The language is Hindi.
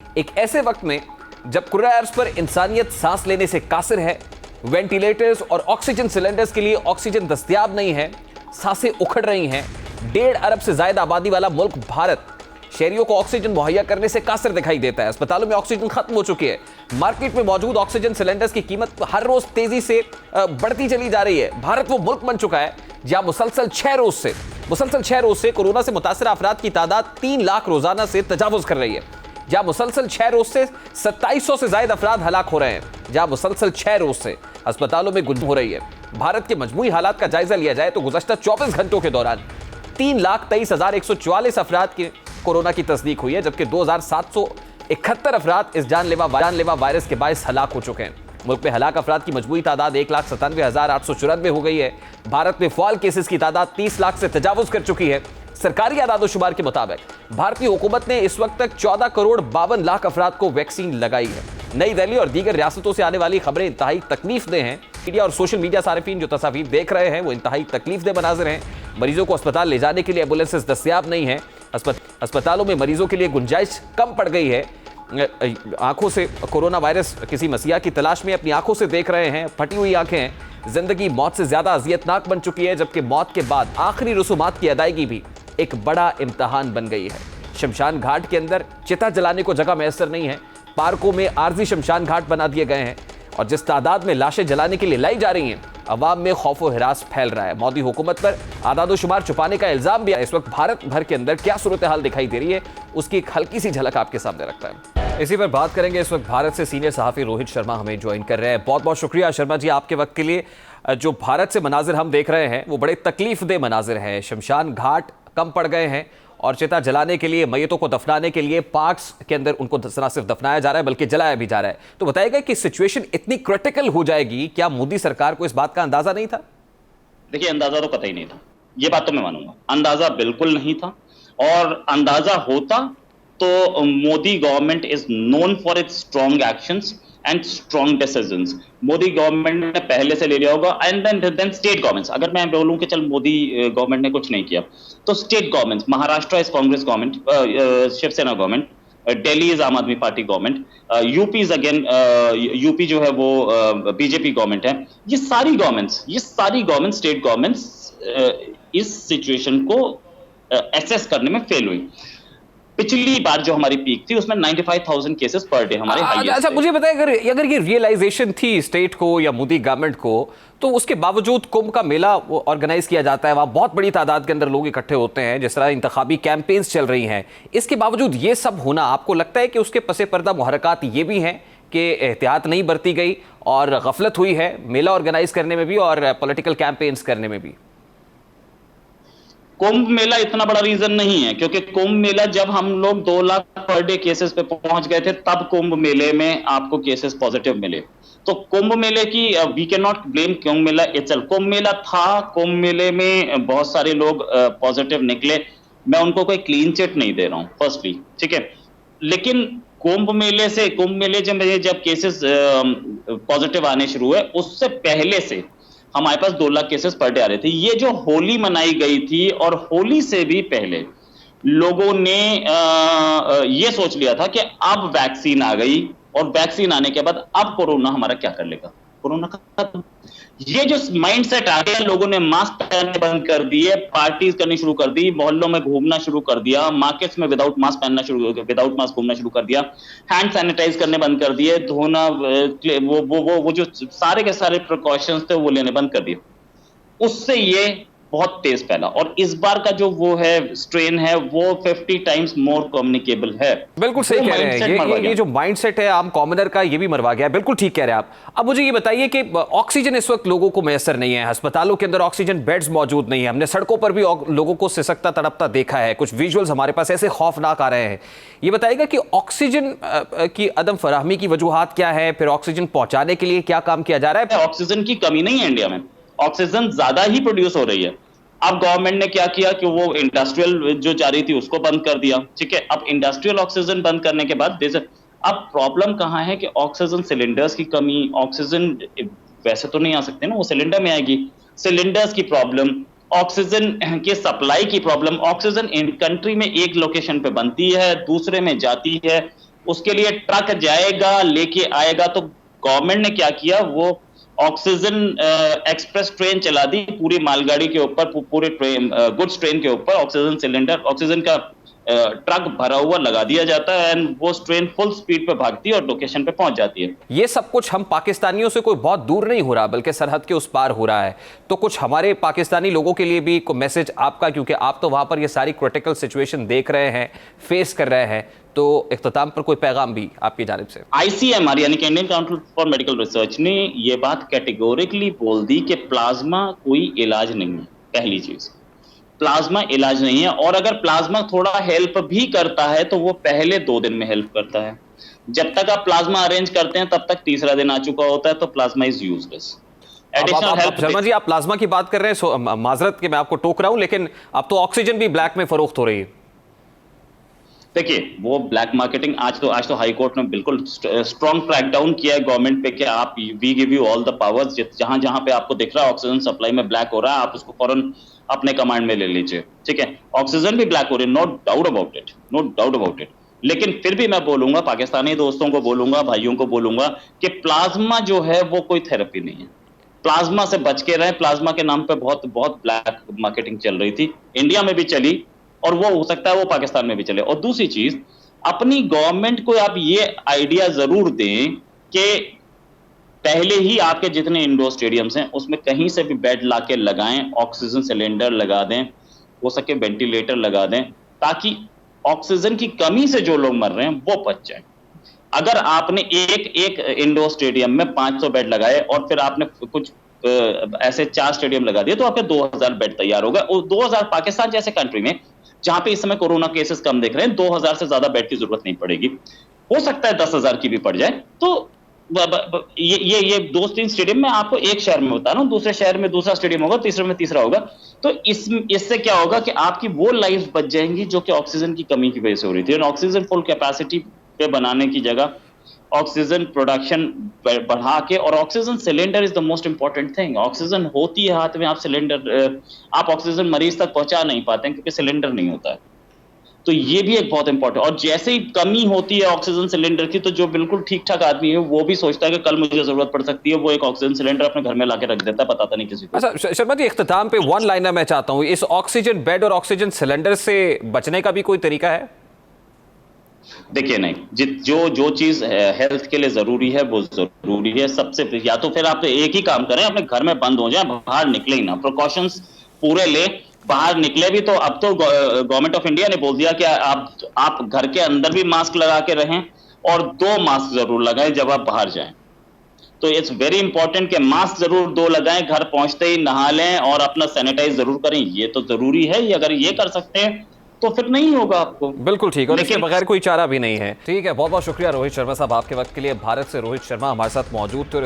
एक ऐसे वक्त में जब कोरोना वायरस पर इंसानियत सांस लेने से कासिर है, वेंटिलेटर्स और ऑक्सीजन सिलेंडर्स के लिए ऑक्सीजन दस्तयाब नहीं है, सांसें उखड़ रही हैं, 1.5 अरब से ज्यादा आबादी वाला मुल्क भारत शहरियों को ऑक्सीजन मुहैया करने से कासिर दिखाई देता है। अस्पतालों में ऑक्सीजन खत्म हो चुकी है। मार्केट में मौजूद ऑक्सीजन सिलेंडर्स की कीमत हर रोज तेजी से बढ़ती चली जा रही है। भारत वो मुल्क बन चुका है जहां मुसलसल 6 रोज से कोरोना से मुतासर अफराद की तादाद 3 लाख रोजाना से तजावुज कर रही है। जहां मुसलसल 6 रोज से 2700 से ज्यादा अफराद हलाक हो रहे हैं, जहां मुसलसल 6 रोज से अस्पतालों में गुम हो रही है। भारत के मजमूई हालात का जायजा लिया जाए तो गुज़श्ता 24 घंटों के दौरान 3,23,144 अफराद की कोरोना की तस्दीक हुई है, जबकि 2,771 अफराद इस जानलेवा वायरस के बायस हलाक हो चुके हैं। मुल्क में हलाक अफराद की मजमूई तादाद 1,97,894 हो गई है। भारत में फ़ाल केसेस की तादाद 30 लाख से तजावुज कर चुकी है। सरकारी आदादोशुमार के मुताबिक भारतीय हुकूमत ने इस वक्त तक 14 करोड़ 52 लाख अफराद को वैक्सीन लगाई है। नई दिल्ली और दीगर रियासतों से आने वाली खबरें इंतहाई तकलीफदेह हैं। मीडिया और सोशल मीडिया सारिफीन जो तस्वीर देख रहे हैं वो इंतहाई तकलीफदेह मनाजिर हैं। मरीजों को अस्पताल ले जाने के लिए एम्बुलेंसेस दस्तयाब नहीं है। अस्पतालों में मरीजों के लिए गुंजाइश कम पड़ गई है। आंखों से कोरोना वायरस किसी मसीहा की तलाश में अपनी आंखों से देख रहे हैं। फटी हुई आंखें हैं। जिंदगी मौत से ज्यादा अजियतनाक बन चुकी है, जबकि मौत के बाद आखिरी रसूमात की अदायगी भी एक बड़ा इम्तहान बन गई है। शमशान घाट के अंदर चिता जलाने को जगह मैसर नहीं है। पार्कों में आर्जी शमशान घाट बना दिए गए हैं और जिस तादाद में लाशें जलाने के लिए लाई जा रही हैं, अवाम में खौफ व हिरास फैल रहा है। मोदी हुकूमत पर आदादोशुमार छुपाने का इल्जाम भी है। इस वक्त भारत भर के अंदर क्या सूरत हाल दिखाई दे रही है, उसकी एक हल्की सी झलक आपके सामने रखता है। इसी पर बात करेंगे। इस वक्त भारत से सीनियर सहाफ़ी रोहित शर्मा हमें ज्वाइन कर रहे हैं। बहुत बहुत शुक्रिया शर्मा जी आपके वक्त के लिए। जो भारत से मनाजिर हम देख रहे हैं वो बड़े तकलीफदेह मनाजिर हैं। शमशान घाट कम पड़ गए हैं और चिता जलाने के लिए, मैयतों को दफनाने के लिए पार्क्स के अंदर उनको न सिर्फ दफनाया जा रहा है बल्कि जलाया भी जा रहा है। तो बताइएगा कि सिचुएशन इतनी क्रिटिकल हो जाएगी, क्या मोदी सरकार को इस बात का अंदाजा नहीं था? देखिए, अंदाजा तो कतई नहीं था, ये बात तो मैं मानूंगा। अंदाजा बिल्कुल नहीं था, और अंदाजा होता तो Modi government is known for its strong actions and strong decisions. Modi government ने पहले से ले लिया होगा। एंड देन स्टेट गवर्नमेंट्स, अगर मैं बोलूं कि चल मोदी गवर्नमेंट ने कुछ नहीं किया, तो state governments, Maharashtra is Congress government, Shiv Sena government, Delhi is Aam Aadmi party government, UP is again, UP जो है वो बीजेपी गवर्नमेंट है। ये सारी गवर्नमेंट स्टेट गवर्नमेंट्स इस सिचुएशन को एसेस करने में फेल हुई। पिछली बार जो हमारी पीक थी उसमें 95,000 केसेस पर डे हमारे हाईएस्ट। अच्छा, मुझे बताइए, अगर ये रियलाइजेशन थी स्टेट को या मोदी गवर्नमेंट को, तो उसके बावजूद कुंभ का मेला ऑर्गेनाइज किया जाता है, वहाँ बहुत बड़ी तादाद के अंदर लोग इकट्ठे होते हैं, जिस तरह इंतखाबी कैंपेन्स चल रही हैं, इसके बावजूद ये सब होना, आपको लगता है कि उसके पसे पर्दा मुहर्रकात ये भी हैं कि एहतियात नहीं बरती गई और गफलत हुई है मेला ऑर्गेनाइज करने में भी और पॉलिटिकल कैंपेन्स करने में भी? कुंभ मेला इतना बड़ा रीजन नहीं है, क्योंकि कुंभ मेला जब हम लोग 2 लाख पर डे केसेस पे पहुंच गए थे, तब कुंभ मेले में आपको केसेस पॉजिटिव मिले। तो कुंभ मेले की we can not blame Kumbh Mela itself. Kumbh Mela था, कुंभ मेले में बहुत सारे लोग पॉजिटिव निकले, मैं उनको कोई क्लीन चिट नहीं दे रहा हूं फर्स्टली, ठीक है। लेकिन कुंभ मेले जब केसेस पॉजिटिव आने शुरू हुए, उससे पहले से हमारे पास 2 लाख केसेस पर डे आ रहे थे। ये जो होली मनाई गई थी, और होली से भी पहले लोगों ने ये सोच लिया था कि अब वैक्सीन आ गई, और वैक्सीन आने के बाद अब कोरोना हमारा क्या कर लेगा, कोरोना खत्म। ये जो माइंडसेट आ गया, लोगों ने मास्क पहनने बंद कर दिए, पार्टीज करनी शुरू कर दी, मोहल्लों में घूमना शुरू कर दिया, मार्केट्स में विदाउट मास्क घूमना शुरू कर दिया, हैंड सैनिटाइज करने बंद कर दिए, धोना, वो जो सारे के सारे प्रिकॉशंस थे वो लेने बंद कर दिए। उससे ये बहुत तेज फैला, और इस बार का जो वो है स्ट्रेन है वो 50 टाइम्स मोर कम्युनिकेबल है। बिल्कुल सही कह रहे हैं। ये जो माइंडसेट है आम कॉमनर का, ये भी मरवा गया। बिल्कुल ठीक कह रहे हैं आप। अब मुझे ये बताइए कि ऑक्सीजन इस वक्त लोगों को मैसर नहीं है, अस्पतालों के अंदर ऑक्सीजन बेड्स मौजूद नहीं है, हमने सड़कों पर भी लोगों को सिसकता तड़पता देखा है, कुछ विजुअल्स हमारे पास ऐसे खौफनाक आ रहे हैं। ये बताइएगा कि ऑक्सीजन की अदम फराहमी की वजूहात क्या है, फिर ऑक्सीजन पहुंचाने के लिए क्या काम किया जा रहा है? ऑक्सीजन की कमी नहीं है इंडिया में, ऑक्सीजन ज्यादा ही प्रोड्यूस हो रही है। अब गवर्नमेंट ने क्या किया कि वो इंडस्ट्रियल जो जा रही थी उसको बंद कर दिया, ठीक है। अब इंडस्ट्रियल ऑक्सीजन बंद करने के बाद अब प्रॉब्लम कहां है कि ऑक्सीजन सिलेंडर्स की कमी। ऑक्सीजन वैसे तो नहीं आ सकते ना, वो सिलेंडर में आएगी। सिलेंडर्स की प्रॉब्लम, ऑक्सीजन के सप्लाई की प्रॉब्लम। ऑक्सीजन इन कंट्री में एक लोकेशन पे बनती है, दूसरे में जाती है, उसके लिए ट्रक जाएगा, लेके आएगा। तो गवर्नमेंट ने क्या किया, वो ऑक्सीजन एक्सप्रेस ट्रेन चला दी पूरी मालगाड़ी के ऊपर, पूरे ट्रेन गुड्स ट्रेन के ऊपर ऑक्सीजन सिलेंडर, ऑक्सीजन का ट्रक भरा हुआ लगा दिया जाता है एंड वो ट्रेन फुल स्पीड पे भागती है और लोकेशन पे पहुंच जाती है। ये सब कुछ हम पाकिस्तानियों से कोई बहुत दूर नहीं हो रहा, बल्कि सरहद के उस पार हो रहा है। तो कुछ हमारे पाकिस्तानी लोगों के लिए भी कोई मैसेज आपका, क्योंकि आप तो वहां पर ये सारी क्रिटिकल सिचुएशन देख रहे हैं, फेस कर रहे हैं, तो इख्तिताम पर कोई पैगाम भी आपकी जानिब से? आईसीएमआर यानी कि Indian council for medical research ने ये बात कैटेगोरिकली बोल दी कि प्लाज्मा कोई इलाज नहीं है। पहली चीज, प्लाज्मा इलाज नहीं है, और अगर प्लाज्मा थोड़ा हेल्प भी करता है तो वो पहले 2 दिन में हेल्प करता है। जब तक आप प्लाज्मा अरेंज करते हैं तब तक तीसरा दिन आ चुका होता है, तो plasma is useless. Sharma ji, आप प्लाज्मा की बात कर रहे हैं, माजरत के मैं आपको टोक रहा हूं, लेकिन अब तो ऑक्सीजन भी ब्लैक में फरोख्त हो रही है। देखिए, वो ब्लैक मार्केटिंग आज तो हाई कोर्ट ने बिल्कुल स्ट्रॉन्ग क्रैकडाउन किया है गवर्नमेंट पे कि आप, we give you all the powers, जहां जहां पे आपको दिख रहा है ऑक्सीजन सप्लाई में ब्लैक हो रहा है, आप उसको फौरन अपने कमांड में ले लीजिए। ठीक है, ऑक्सीजन भी ब्लैक हो रही है, no doubt about it, no doubt about it. लेकिन फिर भी मैं बोलूंगा, पाकिस्तानी दोस्तों को बोलूंगा, भाइयों को बोलूंगा कि प्लाज्मा जो है वो कोई थेरेपी नहीं है। प्लाज्मा से बच के रहे। प्लाज्मा के नाम पे बहुत बहुत ब्लैक मार्केटिंग चल रही थी, इंडिया में भी चली, और वो हो सकता है वो पाकिस्तान में भी चले। और दूसरी चीज, अपनी गवर्नमेंट को आप ये आइडिया जरूर दें कि पहले ही आपके जितने इंडोर स्टेडियम्स हैं उसमें कहीं से भी बेड लाके लगाएं, ऑक्सीजन सिलेंडर लगा दें, हो सके वेंटिलेटर लगा दें, ताकि ऑक्सीजन की कमी से जो लोग मर रहे हैं वो बच जाए। अगर आपने एक इंडोर स्टेडियम में 500 बेड लगाए और फिर आपने कुछ ऐसे 4 स्टेडियम लगा दिए, तो आपके 2000 बेड तैयार हो गए। और 2000 पाकिस्तान जैसे कंट्री में जहां पे इस समय कोरोना केसेस कम दिख रहे हैं, 2000 से ज्यादा बेड की जरूरत नहीं पड़ेगी। हो सकता है 10,000 की भी पड़ जाए। तो ये 2-3 स्टेडियम में आपको एक शहर में बता रहा हूं, दूसरे शहर में दूसरा स्टेडियम होगा, तीसरे में तीसरा होगा। तो इससे क्या होगा कि आपकी वो लाइफ बच जाएंगी जो कि ऑक्सीजन की कमी की वजह से हो रही थी। ऑक्सीजन फुल कैपेसिटी पे बनाने की जगह ऑक्सीजन प्रोडक्शन बढ़ा के, और oxygen cylinder is the most important thing. Oxygen होती है हाथ में, आप सिलेंडर, आप ऑक्सीजन मरीज तक पहुंचा नहीं पाते हैं क्योंकि सिलेंडर नहीं होता है। तो ये भी एक बहुत इंपॉर्टेंट, और जैसे ही कमी होती है ऑक्सीजन सिलेंडर की, तो जो बिल्कुल ठीक ठाक आदमी है वो भी सोचता है कि कल मुझे जरूरत पड़ सकती है, वो एक ऑक्सीजन सिलेंडर अपने घर में लाके रख देता है, बताता नहीं किसी को। अच्छा शर्मा जी, इख्तिताम पे वन लाइनर मैं चाहता हूं, इस ऑक्सीजन बेड और ऑक्सीजन सिलेंडर से बचने का भी कोई तरीका है? देखिए, नहीं, जो चीज हेल्थ के लिए जरूरी है वो जरूरी है सबसे। या तो फिर आप एक ही काम करें, अपने घर में बंद हो जाए, बाहर निकले ही ना, प्रिकॉशंस पूरे ले। बाहर निकले भी तो अब तो गवर्नमेंट ऑफ इंडिया ने बोल दिया कि आप घर के अंदर भी मास्क लगा के रहें, और 2 मास्क जरूर लगाएं जब आप बाहर जाएं। तो इट्स वेरी इंपॉर्टेंट कि मास्क जरूर 2 लगाएं, घर पहुंचते ही नहा लें और अपना सैनिटाइज जरूर करें। ये तो जरूरी है, ये अगर ये कर सकते हैं तो फिर नहीं होगा आपको। बिल्कुल ठीक, और इसके बगैर कोई चारा भी नहीं है। ठीक है, बहुत बहुत शुक्रिया रोहित शर्मा साहब आपके वक्त के लिए। भारत से रोहित शर्मा हमारे साथ मौजूद थे।